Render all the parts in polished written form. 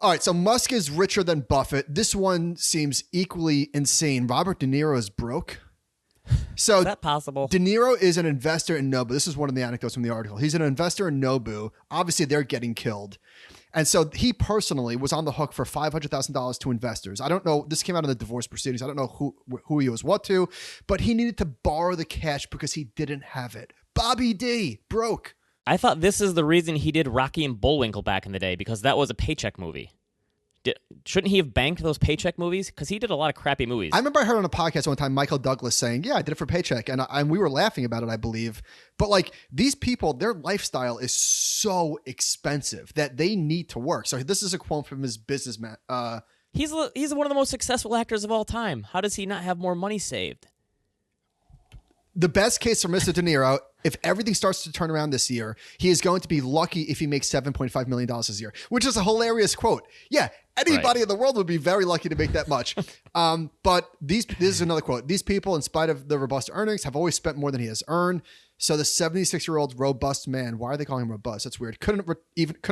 All right, so Musk is richer than Buffett. This one seems equally insane. Robert De Niro is broke. So Is that possible? De Niro is an investor in Nobu. This is one of the anecdotes from the article. He's an investor in Nobu. Obviously, they're getting killed. And so he personally was on the hook for $500,000 to investors. I don't know. This came out in the divorce proceedings. I don't know who he owes what to, but he needed to borrow the cash because he didn't have it. Bobby D, broke. I thought this is the reason he did Rocky and Bullwinkle back in the day, because that was a paycheck movie. Shouldn't he have banked those paycheck movies? Because he did a lot of crappy movies. I remember I heard on a podcast one time Michael Douglas saying, yeah, I did it for paycheck. And we were laughing about it, I believe. But like these people, their lifestyle is so expensive that they need to work. So this is a quote from his businessman. He's one of the most successful actors of all time. How does he not have more money saved? The best case for Mr. De Niro, if everything starts to turn around this year, he is going to be lucky if he makes $7.5 million this year, which is a hilarious quote. Yeah, anybody in the world would be very lucky to make that much. But this is another quote. These people, in spite of the robust earnings, have always spent more than he has earned. So the 76-year-old robust man, why are they calling him robust? That's weird. Couldn't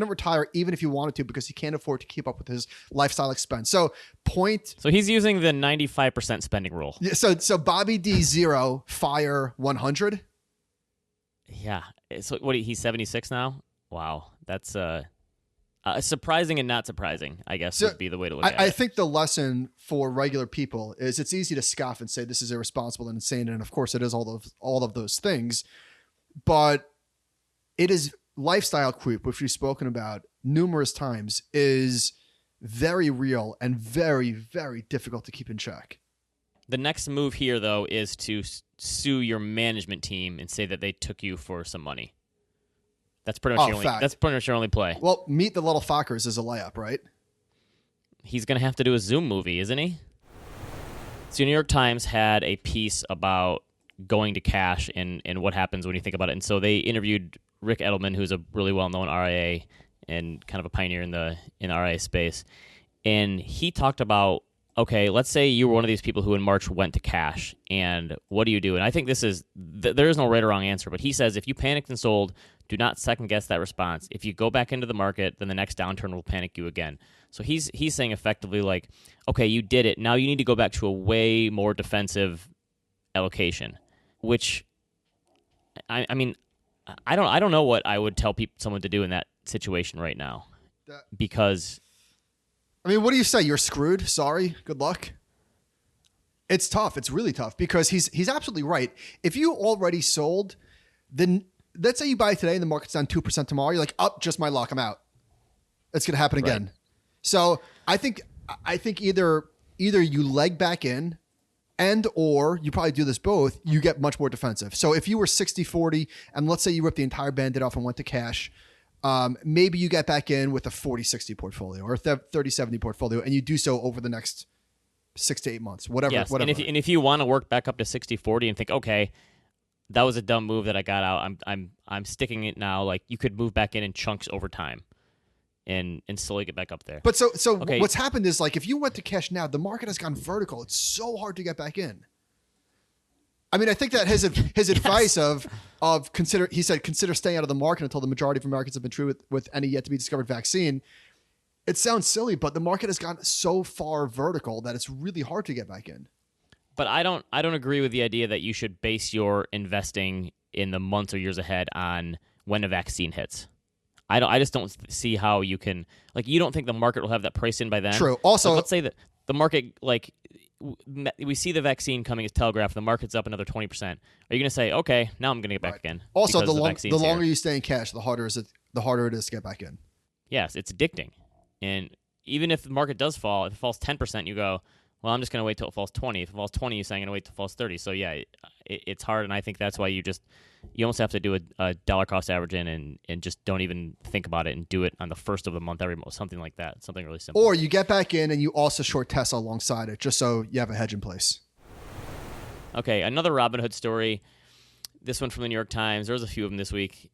retire even if he wanted to because he can't afford to keep up with his lifestyle expense. So he's using the 95% spending rule. Yeah, so Bobby D 0, fire 100. Yeah. So he's 76 now? Wow. That's surprising and not surprising, I guess, would be the way to look at it. I think the lesson for regular people is it's easy to scoff and say this is irresponsible and insane, and of course it is all of those things, but it is lifestyle creep, which we've spoken about numerous times, is very real and very, very difficult to keep in check. The next move here, though, is to sue your management team and say that they took you for some money. That's pretty much your only play. Well, Meet the Little Fockers is a layup, right? He's going to have to do a Zoom movie, isn't he? So the New York Times had a piece about going to cash and what happens when you think about it. And so they interviewed Ric Edelman, who's a really well-known RIA and kind of a pioneer in the RIA space. And he talked about, okay, let's say you were one of these people who in March went to cash, and what do you do? And I think there is no right or wrong answer, but he says if you panicked and sold, do not second-guess that response. If you go back into the market, then the next downturn will panic you again. So he's saying effectively like, okay, you did it. Now you need to go back to a way more defensive allocation, which, I mean, I don't know what I would tell someone to do in that situation right now, because... I mean, what do you say? You're screwed. Sorry. Good luck. It's tough. It's really tough because he's absolutely right. If you already sold, then let's say you buy today and the market's down 2% tomorrow. You're like, just my luck. I'm out. It's going to happen again. Right. So I think either you leg back in or you probably do this both, you get much more defensive. So if you were 60-40 and let's say you ripped the entire Band-Aid off and went to cash, maybe you get back in with a 40-60 portfolio or a 30-70 portfolio, and you do so over the next 6 to 8 months, whatever. Yes. whatever. And if you want to work back up to 60-40 and think, okay, that was a dumb move that I got out, I'm sticking it now. Like you could move back in chunks over time, and slowly get back up there. But so okay. What's happened is like if you went to cash now, the market has gone vertical. It's so hard to get back in. I mean, I think that his advice of consider staying out of the market until the majority of Americans have been treated with any yet to be discovered vaccine. It sounds silly, but the market has gone so far vertical that it's really hard to get back in. But I don't agree with the idea that you should base your investing in the months or years ahead on when a vaccine hits. I just don't see how you can, like, you don't think the market will have that price in by then. True. Also, like, let's say that the market, like, we see the vaccine coming as telegraphed, the market's up another 20%. Are you going to say, okay, now I'm going to get back again? Also, the longer you stay in cash, the harder it is to get back in. Yes, it's addicting. And even if the market does fall, if it falls 10%, you go, well, I'm just going to wait till it falls 20. If it falls 20, you're saying I'm going to wait till it falls 30. So, yeah, it's hard, and I think that's why you almost have to do a dollar cost average in and just don't even think about it and do it on the first of the month every month, something like that, something really simple. Or you get back in and you also short Tesla alongside it just so you have a hedge in place. Okay, another Robinhood story. This one from the New York Times. There was a few of them this week.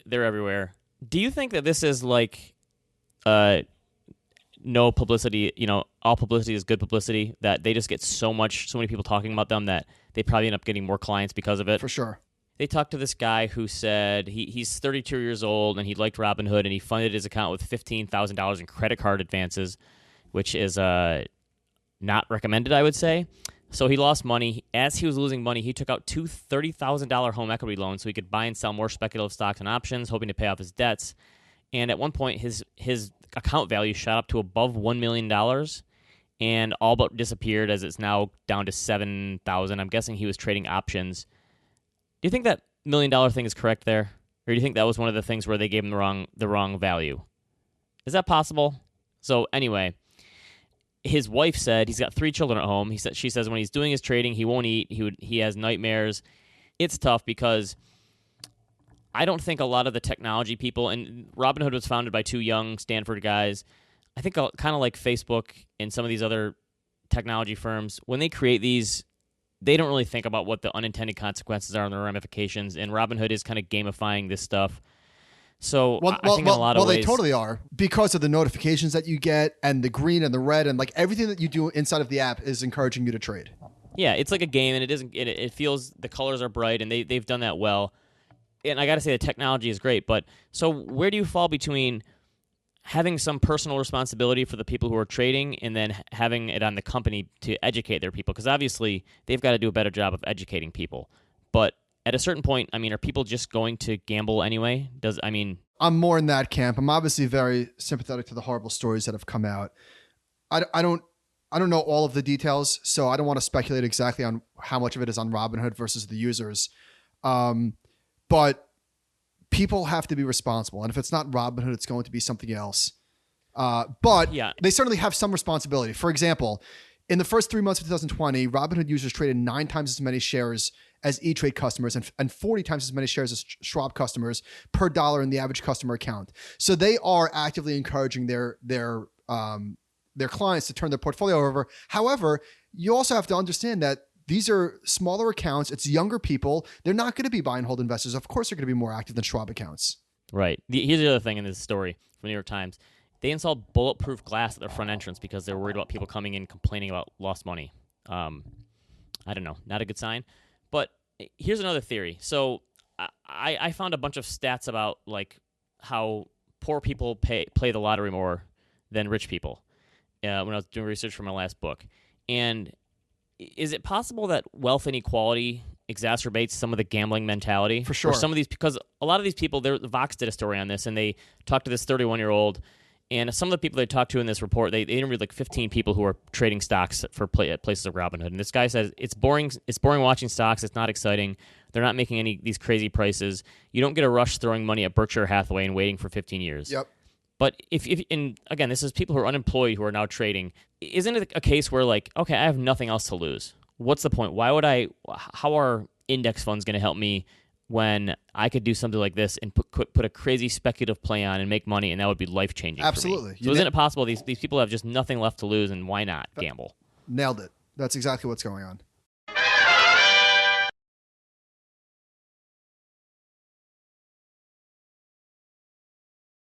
They're everywhere. Do you think that this is like no publicity, all publicity is good publicity, that they just get so many people talking about them that they probably end up getting more clients because of it? For sure. they talked to this guy who said he's 32 years old and he liked Robinhood and he funded his account with $15,000 in credit card advances, which is not recommended, I would say. So he lost money. As he was losing money, he took out two $30,000 home equity loans so he could buy and sell more speculative stocks and options, hoping to pay off his debts. And at one point, his account value shot up to above $1 million and all but disappeared as it's now down to $7,000. I'm guessing he was trading options. Do you think that $1 million thing is correct there? Or do you think that was one of the things where they gave him the wrong value? Is that possible? So anyway, his wife said he's got 3 children at home. She says when he's doing his trading, he won't eat. He has nightmares. It's tough because I don't think a lot of the technology people, and Robinhood was founded by 2 young Stanford guys. I think kind of like Facebook and some of these other technology firms, when they create these, they don't really think about what the unintended consequences are and the ramifications. And Robinhood is kind of gamifying this stuff. So I think in a lot of ways, they totally are, because of the notifications that you get and the green and the red and like everything that you do inside of the app is encouraging you to trade. Yeah, it's like a game, and it feels the colors are bright, and they've done that well. And I got to say the technology is great, but so where do you fall between having some personal responsibility for the people who are trading and then having it on the company to educate their people? Because obviously they've got to do a better job of educating people. But at a certain point, I mean, are people just going to gamble anyway? I'm more in that camp. I'm obviously very sympathetic to the horrible stories that have come out. I don't know all of the details, so I don't want to speculate exactly on how much of it is on Robinhood versus the users. But people have to be responsible. And if it's not Robinhood, it's going to be something else. But yeah, they certainly have some responsibility. For example, in the first 3 months of 2020, Robinhood users traded 9 times as many shares as E-Trade customers and 40 times as many shares as Schwab customers per dollar in the average customer account. So they are actively encouraging their clients to turn their portfolio over. However, you also have to understand that these are smaller accounts. It's younger people. They're not going to be buy and hold investors. Of course, they're going to be more active than Schwab accounts. Right. Here's the other thing in this story from the New York Times. They installed bulletproof glass at their front entrance because they were worried about people coming in complaining about lost money. I don't know. Not a good sign. But here's another theory. So I found a bunch of stats about like how poor people play the lottery more than rich people when I was doing research for my last book. And is it possible that wealth inequality exacerbates some of the gambling mentality? For sure. Or some of these, because a lot of these people, Vox did a story on this, and they talked to this 31-year-old. And some of the people they talked to in this report, they interviewed like 15 people who are trading stocks at places like Robinhood. And this guy says it's boring. It's boring watching stocks. It's not exciting. They're not making any these crazy prices. You don't get a rush throwing money at Berkshire Hathaway and waiting for 15 years. Yep. But and again, this is people who are unemployed who are now trading. Isn't it a case where like, okay, I have nothing else to lose. What's the point? How are index funds going to help me when I could do something like this and put a crazy speculative play on and make money, and that would be life-changing Absolutely. for me? So isn't it possible these people have just nothing left to lose, and why not gamble? Nailed it. That's exactly what's going on.